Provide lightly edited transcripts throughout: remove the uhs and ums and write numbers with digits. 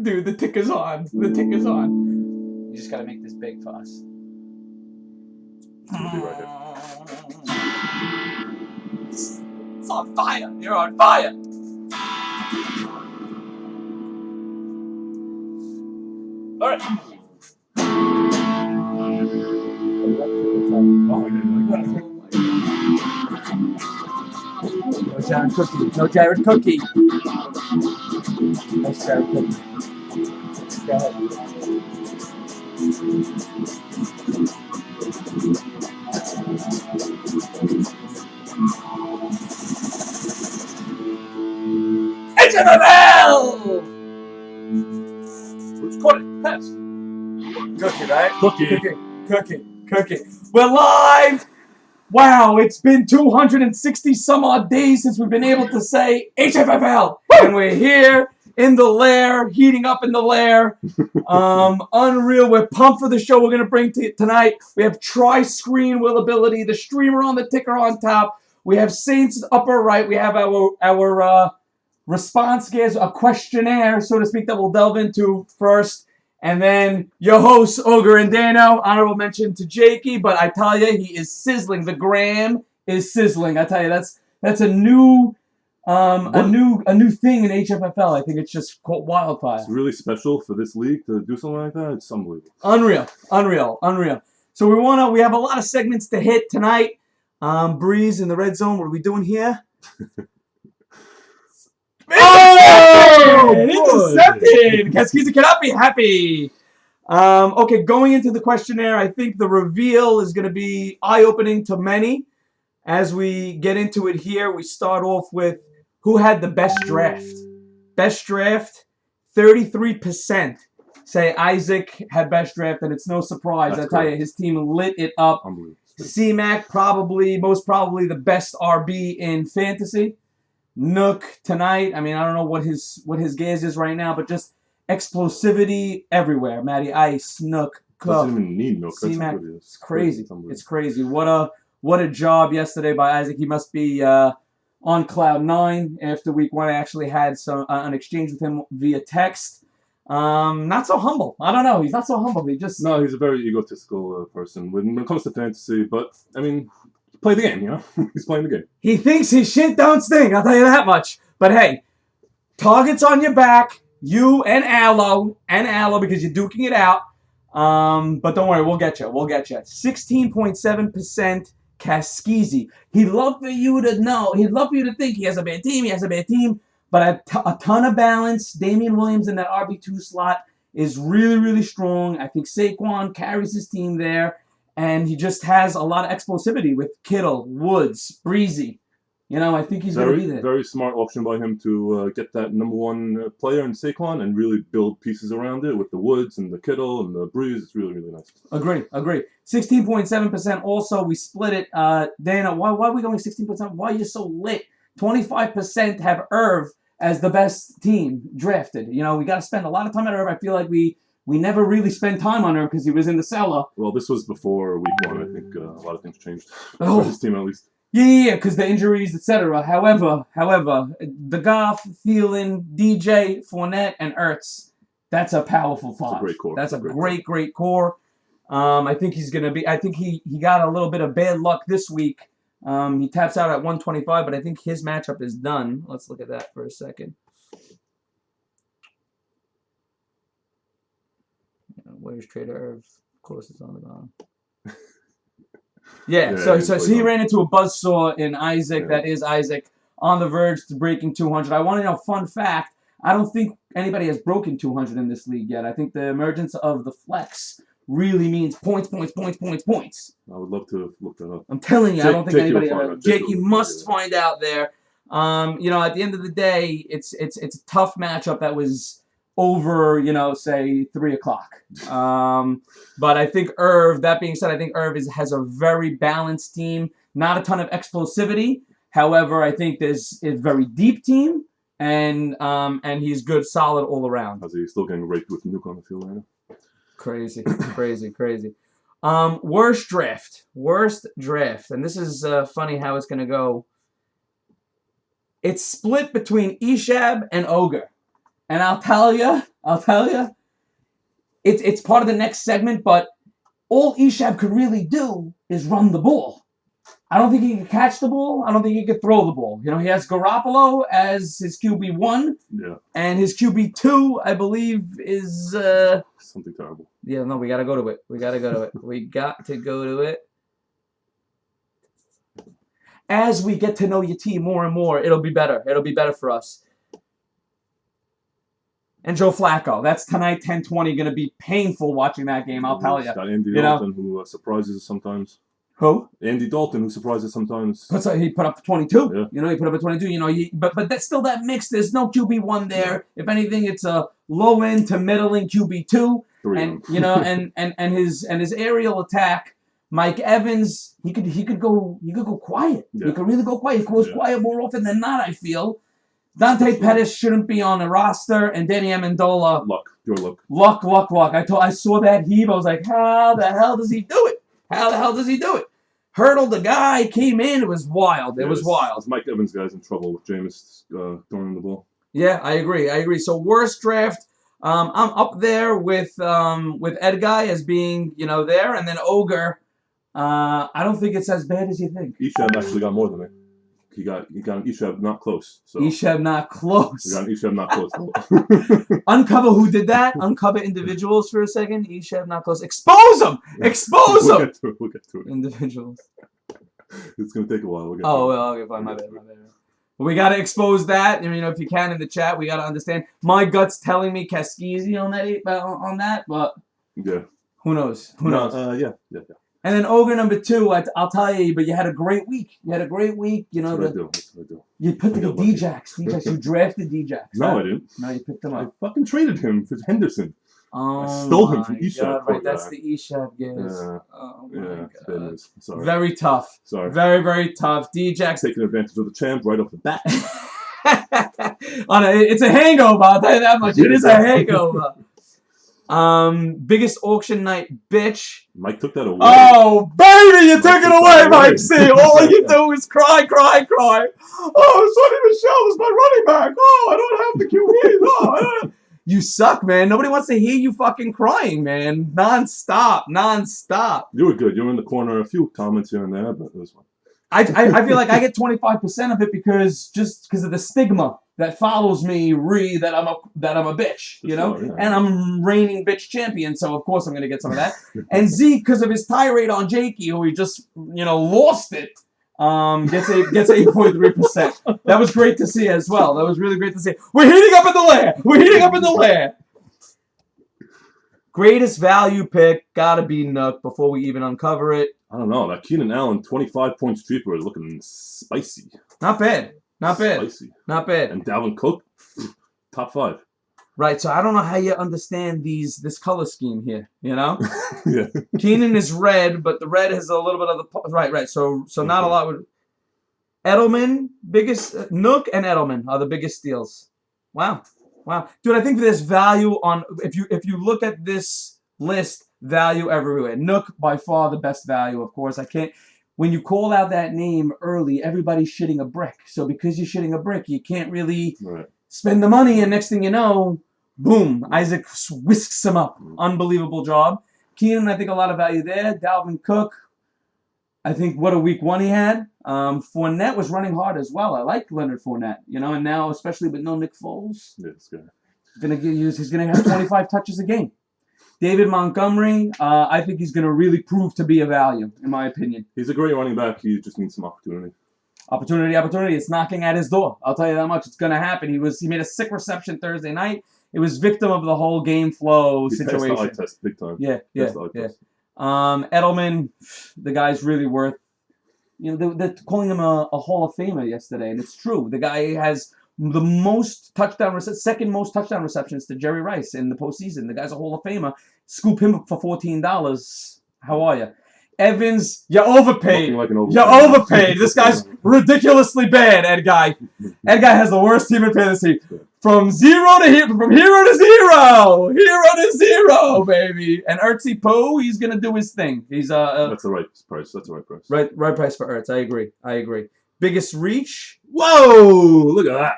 Dude, the tick is on. The tick is on. You just gotta make this big for us. It's on fire. You're on fire. All right. No Jared Cookie. No Jared Cookie. Nice Jared Cookie. Go ahead. HFFL! Who's caught it? Pass. Cookie, right? Cookie. We're live! Wow, it's been 260 some odd days since we've been able to say HFFL! And we're here in the lair, heating up in the lair. Unreal. We're pumped for the show we're going to bring to you tonight. We have tri-screen willability, the streamer on the ticker on top. We have Saints upper right. We have our response gives a questionnaire, so to speak, that we'll delve into first. And then your hosts, Ogre and Dano. Honorable mention to Jakey, but I tell you, he is sizzling. The gram is sizzling. I tell you, that's a new thing in HFFL. I think it's just called wildfire. It's really special for this league to do something like that. It's unbelievable. Unreal. So we have a lot of segments to hit tonight. Breeze in the red zone. What are we doing here? Intercepted! Kaskiza cannot be happy. Okay, going into the questionnaire, I think the reveal is going to be eye-opening to many. As we get into it here, we start off with who had the best draft. Best draft, 33% say Isaac had best draft, and it's no surprise. I tell you, his team lit it up. C-Mac, most probably the best RB in fantasy. Nook tonight. I mean, I don't know what his gas is right now, but just explosivity everywhere. Matty Ice, Nook, Cook. Doesn't even need Nook. C-Mac. It's crazy. It's crazy. What a job yesterday by Isaac. He must be on cloud 9 after week 1. I actually had an exchange with him via text. Not so humble. I don't know. He's not so humble. He's a very egotistical person when it comes to fantasy. But I mean, play the game, you know? He's playing the game. He thinks his shit don't stink, I'll tell you that much. But hey, targets on your back, you and Aloe, because you're duking it out. But don't worry, we'll get you. 16.7% Kaskizi. He'd love for you to know, he'd love for you to think he has a bad team, but a ton of balance. Damian Williams in that RB2 slot is really, really strong. I think Saquon carries his team there. And he just has a lot of explosivity with Kittle, Woods, Breezy. You know, I think he's going to be there. Very smart option by him to get that number one player in Saquon and really build pieces around it with the Woods and the Kittle and the Breeze. It's really, really nice. Agree. 16.7% also. We split it. Dana, why are we going 16%? Why are you so lit? 25% have Irv as the best team drafted. You know, we got to spend a lot of time at Irv. I feel like we never really spent time on her because he was in the cellar. Well, this was before week 1. I think a lot of things changed for his team at least. Yeah, because the injuries, etc. However, the Goff, Thielen, DJ, Fournette, and Ertz, that's a powerful 5. That's a great core. That's a great core. I think he's going to be... I think he got a little bit of bad luck this week. He taps out at 125, but I think his matchup is done. Let's look at that for a second. Where's Trader Irv? Of course, it's on the bottom. So he ran into a buzzsaw in Isaac. Yeah. That is Isaac on the verge to breaking 200. I want to know, fun fact, I don't think anybody has broken 200 in this league yet. I think the emergence of the flex really means points. I would love to look that up. I'm telling you, I don't think anybody ever. Jakey must find out there. You know, at the end of the day, it's a tough matchup that was over, you know, say 3 o'clock. But I think Irv, that being said, I think Irv has a very balanced team. Not a ton of explosivity. However, I think there's a very deep team, and he's good, solid all around. Is he still getting raped with Nuke on the field right now? Crazy. Worst draft. And this is funny how it's going to go. It's split between Ishab and Ogre. And I'll tell you, it's part of the next segment, but all Ishab could really do is run the ball. I don't think he can catch the ball. I don't think he can throw the ball. He has Garoppolo as his QB1. Yeah. And his QB2, I believe, is... something terrible. Yeah, no, we got to go to it. We got to go to it. As we get to know your team more and more, it'll be better. It'll be better for us. And Joe Flacco. That's tonight, 10:20. Going to be painful watching that game, I'll tell you. Got Andy Dalton, who surprises us sometimes. Who? Andy Dalton, who surprises sometimes. He put up 22. Yeah. He put up a 22. But that's still that mix. There's no QB1 there. Yeah. If anything, it's a low end to middling QB2. And his aerial attack. Mike Evans, he could go quiet. Yeah. He could really go quiet. He goes quiet more often than not, I feel. Dante Pettis shouldn't be on the roster, and Danny Amendola. Pure luck. Luck. I saw that heave. I was like, how the hell does he do it? Hurdled the guy, came in. It was wild. It was wild. Mike Evans guy's in trouble with Jameis throwing the ball. Yeah, I agree. So worst draft. I'm up there with Ed Guy as being there, and then Ogre. I don't think it's as bad as you think. Ishab actually got more than me. He got an Ishab not close. So. Ishab not close. We got an Ishab not close. Uncover who did that. Uncover individuals for a second. Ishab not close. Expose them. We'll get to it. Individuals. It's going to take a while. Okay, fine. My bad. We got to expose that. If you can in the chat, we got to understand. My gut's telling me Kaskisi on that, but yeah. Who knows? Yeah. And then Ogre number 2, I'll tell you, but you had a great week. That's what I do. You put the D-Jax. You drafted D-Jax. No, I didn't. No, you picked him up. I fucking traded him for Henderson. Oh, I stole him from Ishab. Right, that's the Ishab guys. Oh my God. Sorry. Very tough. Sorry. Very, very tough. D-Jax taking advantage of the champ right off the bat. It's a hangover, I'll tell you that much. It is a hangover. Biggest auction night, bitch. Mike took that away. Oh, baby, you took it away, Mike. See, all you do is cry. Oh, Sonny Michel is my running back. Oh, I don't have the QB. Oh, I don't have... You suck, man. Nobody wants to hear you fucking crying, man. Non-stop. You were good. You were in the corner. A few comments here and there, but it was fun. I feel like I get 25% of it because of the stigma that follows me that I'm a bitch, and I'm reigning bitch champion, so of course I'm gonna get some of that. And Zeke, because of his tirade on Jakey, who he just lost it, gets 8.3%. That was great to see as well. That was really great to see. We're heating up in the lair. Greatest value pick gotta be Nook before we even uncover it. I don't know. That Keenan Allen 25 points cheaper is looking spicy. Not bad. Spicy. Not bad. And Dalvin Cook, top 5. Right. So I don't know how you understand this color scheme here. Yeah. Keenan is red, but the red has a little bit of the right. So not a lot with Edelman. Biggest Nook and Edelman are the biggest steals. Wow, dude. I think there's value on if you look at this list. Value everywhere. Nook, by far the best value, of course. When you call out that name early, everybody's shitting a brick. So because you're shitting a brick, you can't really spend the money. And next thing you know, boom, Isaac whisks him up. Unbelievable job. Keenan, I think a lot of value there. Dalvin Cook, I think what a week 1 he had. Fournette was running hard as well. I like Leonard Fournette, and now especially with no Nick Foles. Yeah, it's good. He's going to have 25 touches a game. David Montgomery, I think he's going to really prove to be a value, in my opinion. He's a great running back. He just needs some opportunity. Opportunity. It's knocking at his door. I'll tell you that much. It's going to happen. He made a sick reception Thursday night. It was victim of the whole game flow situation. He passed the eye test big time. Yeah. Edelman, the guy's really worth. They're calling him a Hall of Famer yesterday, and it's true. The guy has the most second most touchdown receptions to Jerry Rice in the postseason. The guy's a Hall of Famer. Scoop him up for $14. How are you? Evans, you overpaid. You overpaid. This guy's ridiculously bad, Ed Guy. Ed Guy has the worst team in fantasy. From hero to zero. Hero to zero, baby. And Ertzy Poe, he's going to do his thing. He's That's the right price. Right price for Ertz. I agree. Biggest reach? Whoa! Look at that.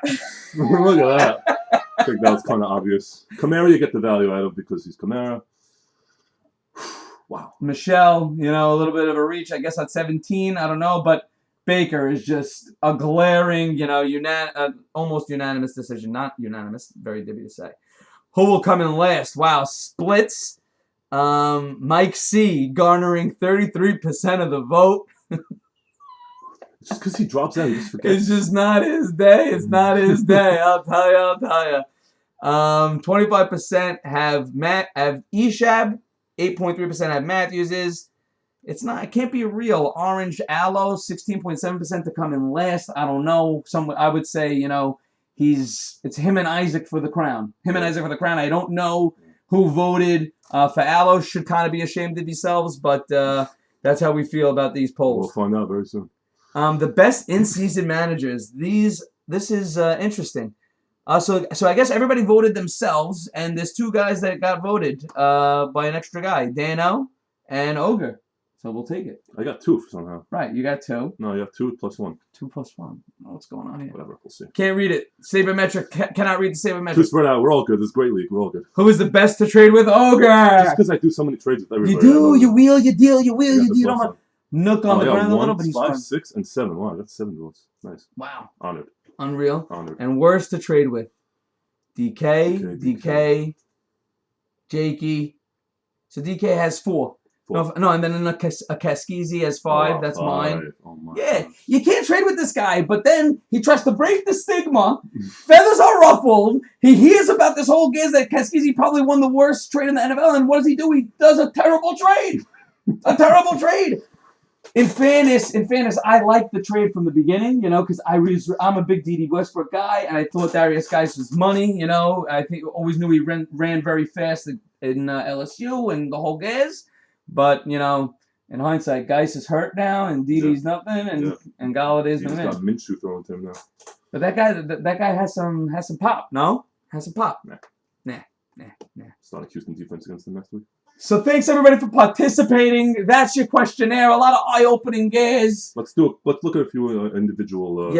I think that was kind of obvious. Kamara, you get the value out of because he's Kamara. Wow. Michelle, a little bit of a reach, I guess, at 17. I don't know, but Baker is just a glaring, almost unanimous decision. Not unanimous, very dibby to say. Who will come in last? Wow, splits. Mike C. garnering 33% of the vote. It's just because he drops out, he just forgets. It's just not his day. It's not his day. I'll tell you. 25% have Eshab. 8.3% have Matthews's. It can't be real. Orange Aloe, 16.7% to come in last. I don't know. I would say, it's him and Isaac for the crown. I don't know who voted for Aloe. Should kind of be ashamed of themselves, but that's how we feel about these polls. We'll find out very soon. The best in-season managers. This is interesting. So I guess everybody voted themselves, and there's two guys that got voted by an extra guy, Dano and Ogre. So we'll take it. I got 2 somehow. Right, you got 2. No, you have 2 plus 1. 2 plus 1. What's going on here? Whatever, we'll see. Can't read it. Sabermetric cannot read the Sabermetric. 2 spread out. We're all good. This is a great league. We're all good. Who is the best to trade with? Ogre! Just because I do so many trades with everybody. You do. You wheel. You deal. You wheel. You deal. Nook on the ground a little, but he's 5, fun. 6, and 7. Wow, that's 7 votes. Nice. Wow. Honored. Unreal. Honored. And worst to trade with. DK, Jakey. So DK has 4. No, and then a Kaskisi has 5. That's 5. mine. Oh my Yeah, gosh. you can't trade with this guy, but then he tries to break the stigma. Feathers are ruffled. He hears about this whole giz that Kaskisi probably won the worst trade in the NFL, and what does he do? He does a terrible trade. A terrible trade. In fairness, I like the trade from the beginning, because I'm a big D.D. Westbrook guy, and I thought Darius Geis was money, I think always knew he ran very fast in LSU and the whole gas. But, in hindsight, Geis is hurt now, and D.D.'s nothing, and Galladay's been in. He's got Minshew thrown to him now. But that guy has some pop, no? Has some pop. Nah. It's not a Houston defense against them next week. So thanks everybody for participating. That's your questionnaire. A lot of eye-opening gas. Let's look at a few individual.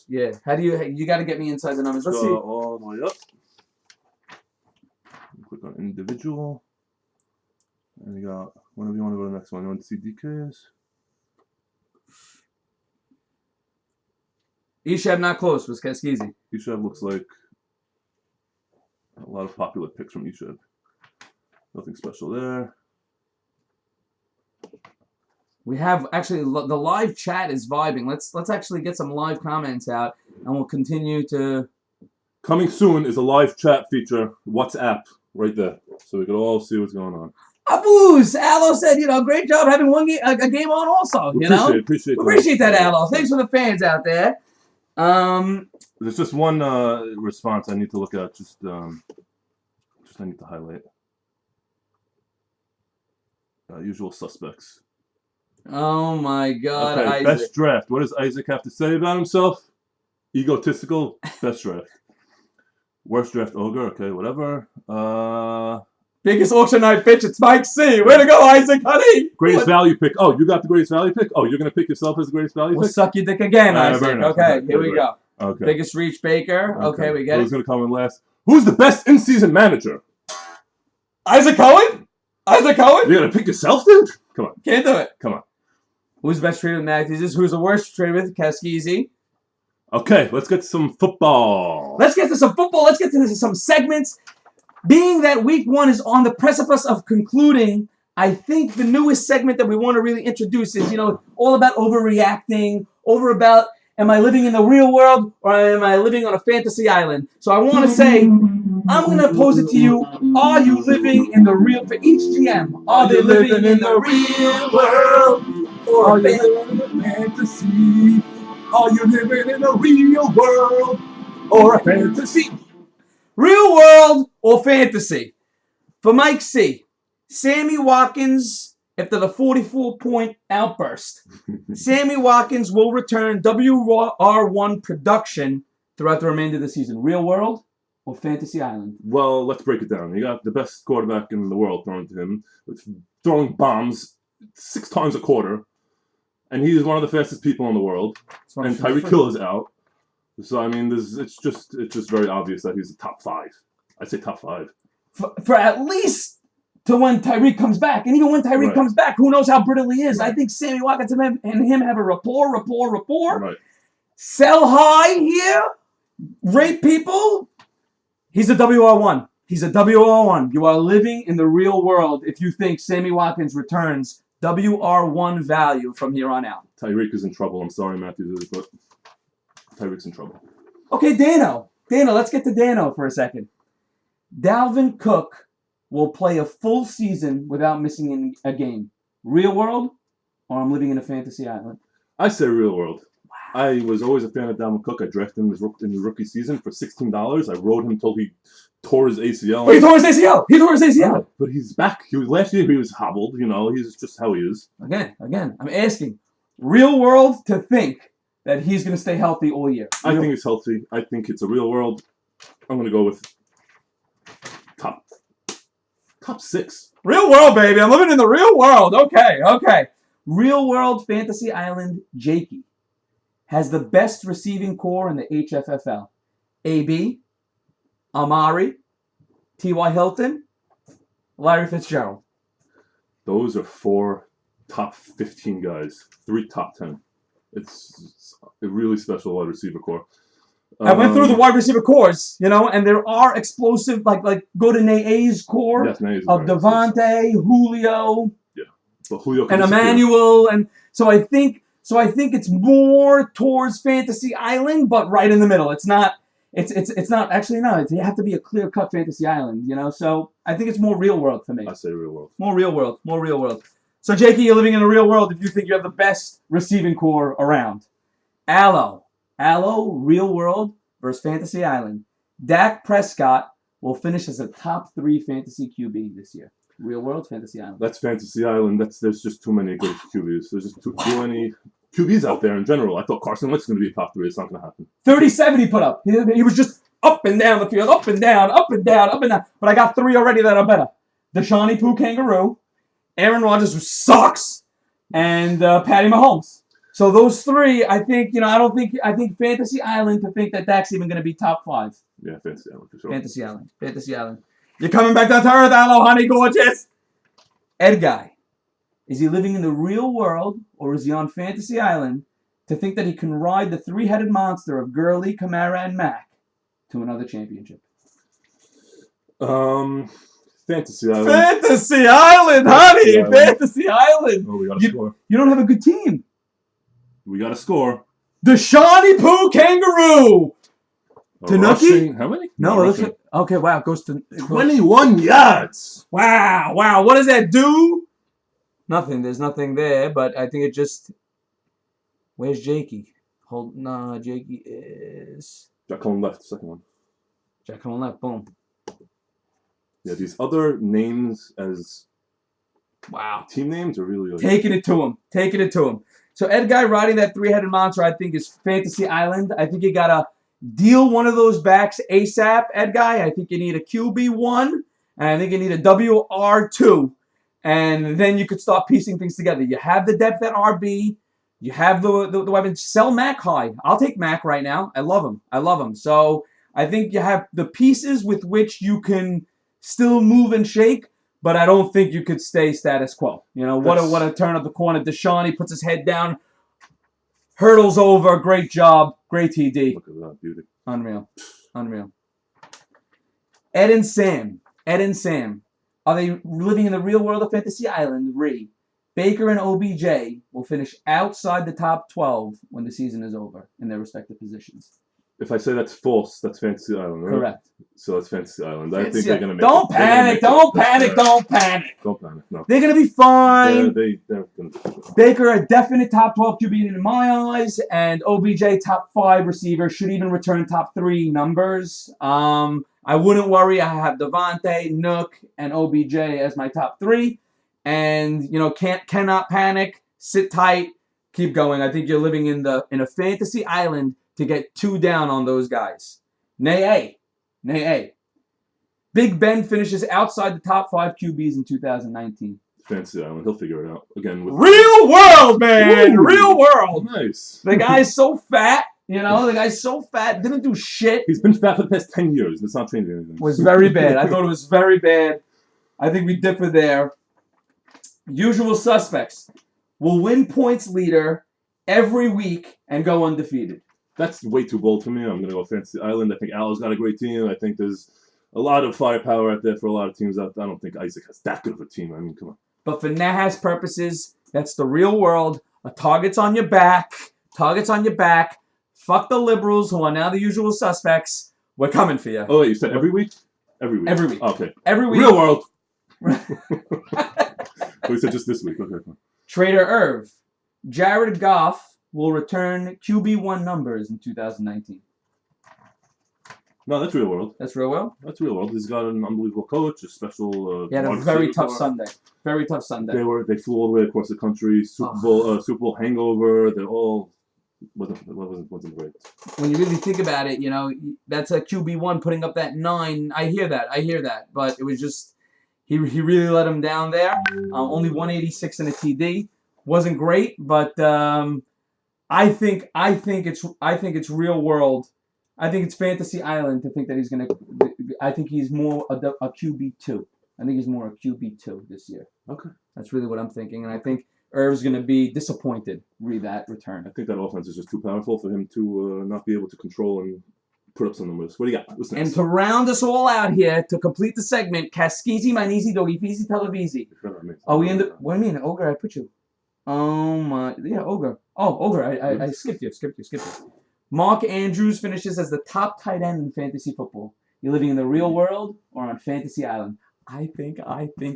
Yeah. How do you got to get me inside the numbers? Let's see. All the way up. Click on individual. And you got whenever you want to go to the next one. You want to see DKs? Eshab not close. Was Kaskisi. Eshab looks like a lot of popular picks from Eshab. Nothing special there. We have actually the live chat is vibing. Let's actually get some live comments out, and we'll continue to. Coming soon is a live chat feature, WhatsApp, right there, so we can all see what's going on. Aboos! Aloe said, great job having a game on also. Appreciate that, Aloe. Thanks for the fans out there. There's just one response I need to look at. Just I need to highlight. Usual suspects. Oh my God, okay, Isaac. Best draft. What does Isaac have to say about himself? Egotistical. Best draft. Worst draft, Ogre. Okay, whatever. Biggest auction night bitch. It's Mike C. Way to go, Isaac, honey. Greatest value pick. Oh, you got the greatest value pick? Oh, you're going to pick yourself as the greatest value We'll pick? suck your dick again, Isaac. Nice. Okay, here we go. Okay. Biggest reach, Baker. Okay, we get Who's it. going to come in last? Who's the best in-season manager? Isaac Cohen? You're going to pick yourself, dude? Come on. Can't do it. Come on. Who's the best trader with Matthews? Who's the worst trader with Kaskisi? Okay, let's get to some football. Let's get to some football. Let's get to some segments. Being that week 1 is on the precipice of concluding, I think the newest segment that we want to really introduce is, all about overreacting, about am I living in the real world or am I living on a fantasy island? So I want to say, I'm going to pose it to you. Are you living in the real, for each GM, are they living in the real world or a fantasy? Are you living in a real world or a fantasy? Real world or fantasy? For Mike C, Sammy Watkins, after the 44-point outburst, Sammy Watkins will return WR1 production throughout the remainder of the season. Real world or fantasy island? Well, let's break it down. You got the best quarterback in the world thrown to him, throwing bombs 6 times a quarter, and he's one of the fastest people in the world. And Tyreek Hill is out. So I mean, it's just very obvious that he's a top 5. I'd say top 5. For at least to when Tyreek comes back. And even when Tyreek comes back, who knows how brittle he is. I think Sammy Watkins and him have a rapport. Right. Sell high here. Rate people. He's a WR1. He's a WR1. You are living in the real world if you think Sammy Watkins returns WR1 value from here on out. Tyreek is in trouble. I'm sorry, Matthew, but Tyreek's in trouble. Okay, Dano, let's get to Dano for a second. Dalvin Cook will play a full season without missing a game. Real world, or I'm living in a fantasy island? I say real world. Wow. I was always a fan of Dalvin Cook. I drafted him in his rookie season for $16. I rode him until he tore his ACL. He tore his ACL. Yeah, but he's back. Last year he was hobbled. He's just how he is. Again, I'm asking. Real world to think that he's going to stay healthy all year. I think he's healthy. I think it's a real world. I'm going to go with top 6. Real world, baby. I'm living in the real world. Okay. Real world fantasy island Jakey has the best receiving core in the HFFL. AB, Amari, T.Y. Hilton, Larry Fitzgerald. Those are 4 top 15 guys. 3 top 10. It's a really special wide receiver core. I went through the wide receiver cores, and there are explosive, like go to Nae's core of Devontae, Julio, but Julio and Emmanuel, and so I think it's more towards Fantasy Island, but right in the middle. It's not. It's not actually no. You have to be a clear cut Fantasy Island, So I think it's more real world for me. I say real world. More real world. So Jakey, you're living in a real world if you think you have the best receiving core around. Allo, real world versus Fantasy Island. Dak Prescott will finish as a top 3 fantasy QB this year. Real world, Fantasy Island. That's Fantasy Island. There's just too many good QBs. There's just too many QBs out there in general. I thought Carson Wentz was going to be a top 3. It's not going to happen. 37 he put up. He was just up and down the field, up and down. But I got 3 already that are better. Deshaun Poo Kangaroo, Aaron Rodgers, who sucks, and Patty Mahomes. So those 3, I think, I think Fantasy Island to think that Dak's even going to be top 5. Yeah, Fantasy Island for sure. Fantasy Island. You're coming back down to earth, Allo, honey, gorgeous. Ed Guy. Is he living in the real world, or is he on Fantasy Island to think that he can ride the 3-headed monster of Gurley, Kamara, and Mack to another championship? Fantasy Island. Fantasy Island, honey. Fantasy Island. Oh, we got to score. You don't have a good team. We got to score. Deshaun Poo Kangaroo. Tanuki? How many? No, okay, wow. It goes to 21 yards. Wow. What does that do? Nothing. There's nothing there, but I think it just. Where's Jakey? Jakey is. Jack Cohen left, second one. Jack Cohen left, boom. Yeah, these other names as. Wow. Team names are really. Taking it to him. So Ed Guy riding that 3-headed monster, I think, is Fantasy Island. I think you got to deal one of those backs ASAP, Ed Guy. I think you need a QB1, and I think you need a WR2. And then you could start piecing things together. You have the depth at RB. You have the weapons. Sell Mac high. I'll take Mac right now. I love him. So I think you have the pieces with which you can still move and shake. But I don't think you could stay status quo. What a turn of the corner. Deshaun, he puts his head down. Hurdles over. Great job. Great TD. Look at that beauty. Unreal. Ed and Sam. Are they living in the real world of Fantasy Island? Baker and OBJ will finish outside the top 12 when the season is over in their respective positions. If I say that's false, that's Fantasy Island, right? Correct. So it's Fantasy Island. I think they're going to make Don't panic. Don't panic. No. They're going to be fine. They're going to be fine. Baker, a definite top 12 QB in my eyes, and OBJ, top 5 receiver, should even return top 3 numbers. I wouldn't worry. I have Devontae, Nook, and OBJ as my top 3. And, cannot panic. Sit tight. Keep going. I think you're living in a Fantasy Island to get 2 down on those guys. Nay A. Big Ben finishes outside the top 5 QBs in 2019. Fantasy Island. He'll figure it out. Again, with real world, man. Ooh, real world. Nice. The guy's so fat. You know, the guy's so fat, didn't do shit. He's been fat for the past 10 years. That's not changing anything. Was very bad. I thought it was very bad. I think we differ there. Usual suspects will win points leader every week and go undefeated. That's way too bold for me. I'm going to go Fantasy Island. I think Al's got a great team. I think there's a lot of firepower out there for a lot of teams out there. I don't think Isaac has that good of a team. I mean, come on. But for Nahas purposes, that's the real world. A target's on your back. Target's on your back. Fuck the liberals who are now the usual suspects. We're coming for you. Oh, wait, you said every week? Every week. Every week. Okay. Every week. Real world. We said just this week. Okay. Trader Irv. Jared Goff will return QB1 numbers in 2019. No, that's real world. That's real world? That's real world. He's got an unbelievable coach, a special. He had a very tough Sunday. Very tough Sunday. They flew all the way across the country. Super Bowl hangover. They're all wasn't great. When you really think about it, you know, that's a QB1 putting up that 9. I hear that. But it was just he really let him down there. Only 186 in a TD. Wasn't great, but I think it's real world. I think it's Fantasy Island to think that he's gonna. I think he's more a QB2. I think he's more a QB2 this year. Okay, that's really what I'm thinking, and I think Irv's gonna be disappointed with that return. I think that offense is just too powerful for him to not be able to control and put up some numbers. What do you got? What's next? And to round us all out here, to complete the segment, Kaskizi, Manizi, Dogi, Fizi, Televisi. Oh, we in the. What do you mean, Ogre? I put you. Oh my, yeah, Ogre. Oh, Ogre. I skipped you. Mark Andrews finishes as the top tight end in fantasy football. You're living in the real world or on Fantasy Island? I think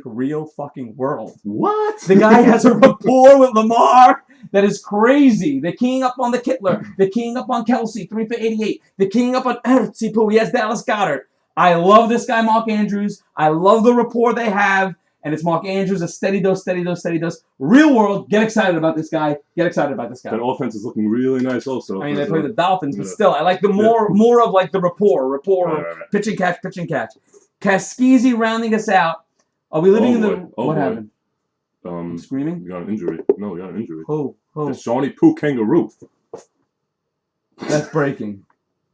real fucking world. What? The guy has a rapport with Lamar that is crazy. They're keying up on the Kittler. They're keying up on Kelsey, 3 for 88. They're keying up on Ertzipu. He has Dallas Goedert. I love this guy, Mark Andrews. I love the rapport they have. And it's Mark Andrews, a steady dose. Real world, get excited about this guy. That offense is looking really nice also. I mean, they play the Dolphins, but still, I like the more of like the rapport, right. pitch and catch. Kaskizi rounding us out. Are we living in the... What happened? Screaming? We got an injury. No, we got an injury. Who? The Shawnee Poo Kangaroo. That's breaking.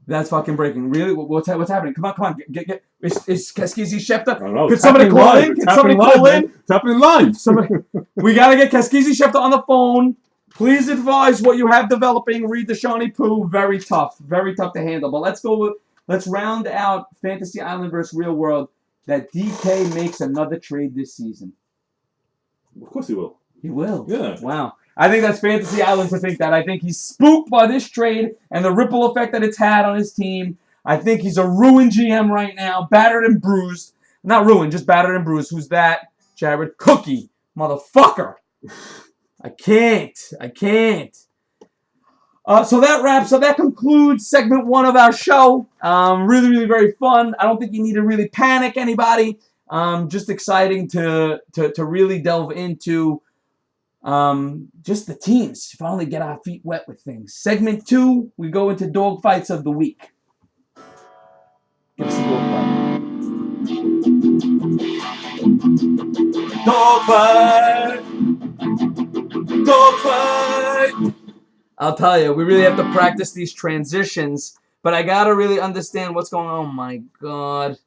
That's fucking breaking. Really? What's happening? Come on. Get. Is Kaskizi Schefter? I don't know. Could somebody call in? It's happening live. We got to get Kaskizi Schefter on the phone. Please advise what you have developing. Read the Shawnee Poo. Very tough to handle. But let's round out Fantasy Island versus Real World. That DK makes another trade this season. Of course he will. He will? Yeah. Wow. I think that's Fantasy Island to think that. I think he's spooked by this trade and the ripple effect that it's had on his team. I think he's a ruined GM right now, battered and bruised. Not ruined, just battered and bruised. Who's that? Jared Cookie. Motherfucker. I can't. So that concludes segment 1 of our show. Really very fun. I don't think you need to really panic anybody. Just exciting to really delve into just the teams. Finally get our feet wet with things. Segment 2, we go into dog fights of the week. Give us a dog fight. Dog fight. I'll tell you, we really have to practice these transitions, but I gotta really understand what's going on. Oh my god.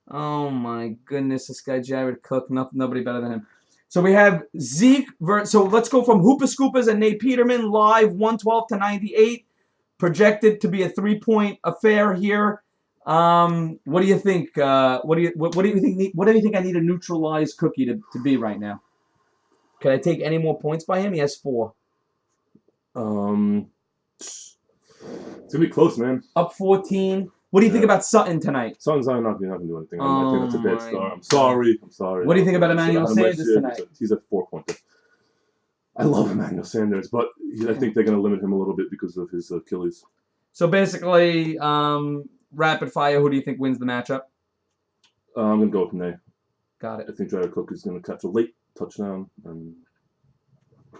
Oh my goodness, this guy Jared Cook, nobody better than him. So we have Zeke. So let's go from Hoopa Scoopas and Nate Peterman live 112 to 98. Projected to be a 3-point affair here. What do you think? What do you think I need a neutralized Cookie to be right now? Can I take any more points by him? He has 4. It's gonna be close, man. Up 14. What do you think about Sutton tonight? Sutton's not going to do anything. I think that's a bad start. I'm sorry. What do you think about Emmanuel Sanders tonight? He's at 4-pointer. I love Emmanuel Sanders, but I think they're going to limit him a little bit because of his Achilles. So basically, rapid fire, who do you think wins the matchup? I'm going to go with Nay. Got it. I think Jared Cook is going to catch a late touchdown. And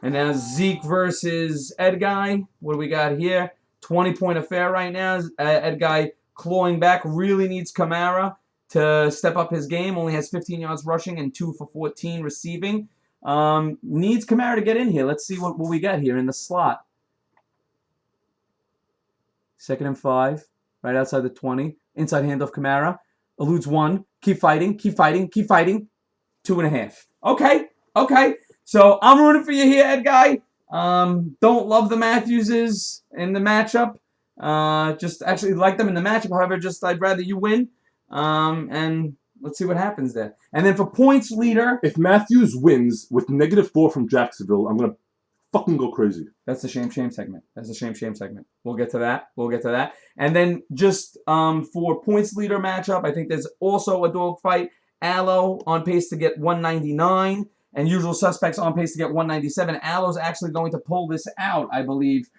now Zeke versus Ed Guy. What do we got here? 20-point affair right now. Ed Guy clawing back, really needs Kamara to step up his game. Only has 15 yards rushing and 2 for 14 receiving. Needs Kamara to get in here. Let's see what we got here in the slot. 2nd and 5, right outside the 20. Inside handoff Kamara. Eludes 1. Keep fighting. 2.5. Okay. So I'm rooting for you here, Ed Guy. Don't love the Matthewses in the matchup. Just actually like them in the matchup. However, just I'd rather you win. And let's see what happens there. And then for points leader, If Matthews wins with -4 from Jacksonville, I'm gonna fucking go crazy. that's the shame segment. We'll get to that. And then just for points leader matchup, I think there's also a dog fight. Allo on pace to get 199, and Usual Suspects on pace to get 197. Allo's actually going to pull this out, I believe.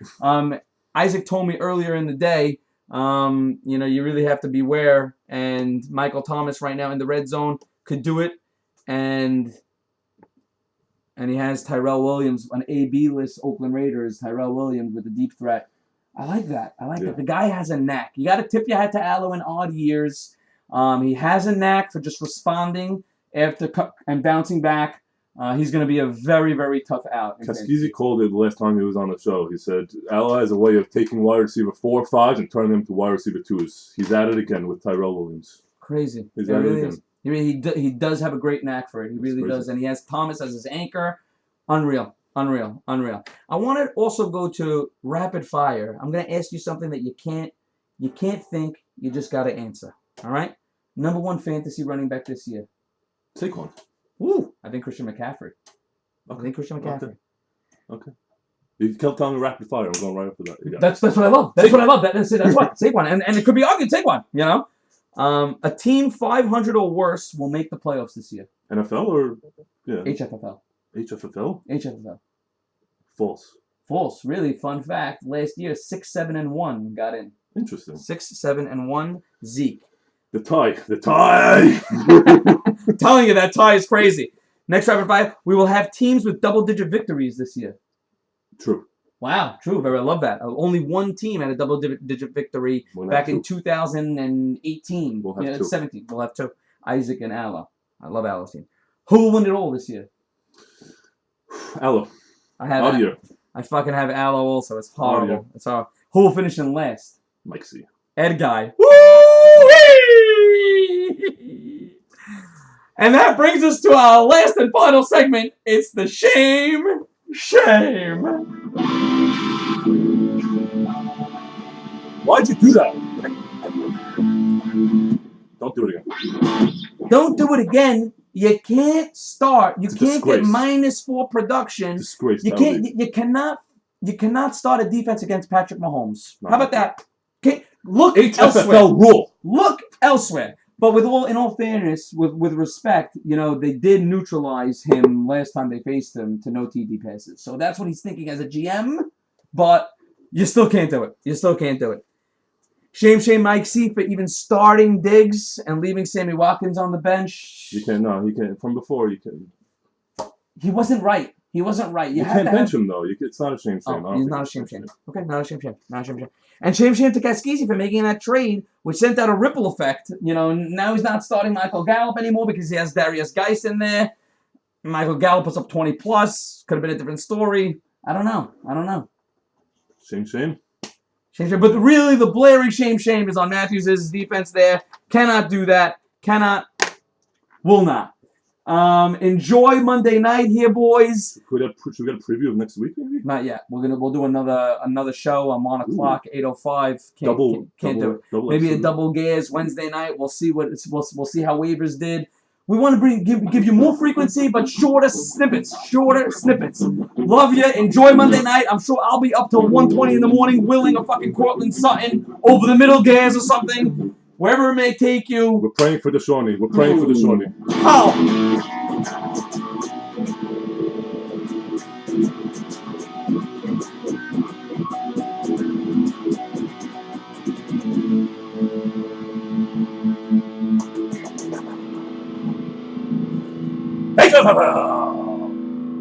Isaac told me earlier in the day, you really have to beware. And Michael Thomas right now in the red zone could do it, and he has Tyrell Williams on AB list. Oakland Raiders. Tyrell Williams with a deep threat. I like that. That. The guy has a knack. You got to tip your hat to Allo in odd years. He has a knack for just responding and bouncing back. He's going to be a very, very tough out. Kaskisi called it the last time he was on the show. He said, Allo has a way of taking wide receiver 4 or 5 and turning them to wide receiver 2s. He's at it again with Tyrell Williams. Crazy. He's at it again. He does have a great knack for it. He really does. And he has Thomas as his anchor. Unreal. I want to also go to rapid fire. I'm going to ask you something that you can't think. You just got to answer. All right? Number 1 fantasy running back this year. Saquon. Woo! I think Christian McCaffrey. Okay. You kept telling me rapid fire. I'm going right up to that. That's what I love. That's what Saquon. And it could be argued Saquon. A team 500 or worse will make the playoffs this year. NFL or HFFL. HFFL. False. Really fun fact. Last year, 6-7-1 got in. Interesting. 6-7-1. Zeke. The tie. I'm telling you, that tie is crazy. Next rapid fire, we will have teams with double-digit victories this year. True. Wow, true. I love that. Only one team had a double-digit victory back in 2018. We'll have 2. 17. We'll have 2. Isaac and Allo. I love Allo's team. Who will win it all this year? Allo. I fucking have Allo also. It's horrible. It's horrible. Who will finish in last? Mike C. Ed Guy. Woo! And that brings us to our last and final segment. It's the shame. Why'd you do that? Don't do it again. Don't do it again. You can't start. You can't get -4 production. Disgrace. You cannot start a defense against Patrick Mahomes. How about that? Look HFFL rule. Look elsewhere. But in all fairness, with respect, they did neutralize him last time they faced him to no TD passes. So that's what he's thinking as a GM. But you still can't do it. Shame Mike C for even starting Diggs and leaving Sammy Watkins on the bench. He can't. From before, you can. He wasn't right. You can't bench him, though. It's not a shame. Oh, he's not a shame. Okay, not a shame. And shame to Kaskisi for making that trade, which sent out a ripple effect. Now he's not starting Michael Gallup anymore because he has Darius Geis in there. Michael Gallup puts up 20+. Could have been a different story. I don't know. Shame. But really, the blaring shame is on Matthews' defense there. Cannot do that. Will not. Enjoy Monday night here, boys. Should we get a preview of next week, maybe? Not yet. We'll do another show on 1 o'clock, 8:05. Can't do it. Maybe a double gears Wednesday night. We'll see how waivers did. We want to give you more frequency, but shorter snippets. Love you. Enjoy Monday night. I'm sure I'll be up till 1:20 in the morning, willing a fucking Cortland Sutton over the middle gas or something. Wherever it may take you. We're praying for the Shawnee. Oh! HFFL!